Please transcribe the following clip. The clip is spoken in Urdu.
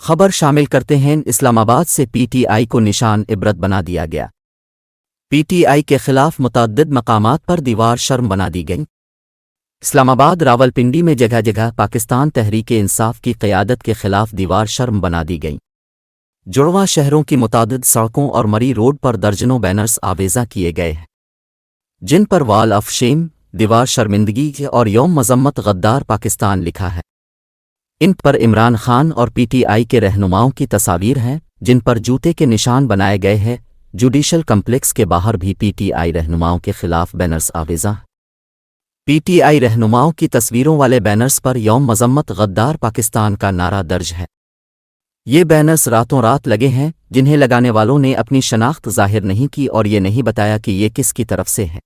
خبر شامل کرتے ہیں اسلام آباد سے پی ٹی آئی کو نشان عبرت بنا دیا گیا۔ پی ٹی آئی کے خلاف متعدد مقامات پر دیوار شرم بنا دی گئی۔ اسلام آباد راولپنڈی میں جگہ جگہ پاکستان تحریک انصاف کی قیادت کے خلاف دیوار شرم بنا دی گئی۔ جڑواں شہروں کی متعدد سڑکوں اور مری روڈ پر درجنوں بینرز آویزاں کیے گئے ہیں، جن پر وال آف شیم، دیوار شرمندگی اور یوم مذمت غدار پاکستان لکھا ہے۔ ان پر عمران خان اور پی ٹی آئی کے رہنماؤں کی تصاویر ہیں، جن پر جوتے کے نشان بنائے گئے ہیں۔ جوڈیشل کمپلیکس کے باہر بھی پی ٹی آئی رہنماؤں کے خلاف بینرز آویزاں۔ پی ٹی آئی رہنماؤں کی تصویروں والے بینرز پر یوم مذمت غدار پاکستان کا نعرہ درج ہے۔ یہ بینرز راتوں رات لگے ہیں، جنہیں لگانے والوں نے اپنی شناخت ظاہر نہیں کی اور یہ نہیں بتایا کہ یہ کس کی طرف سے ہے۔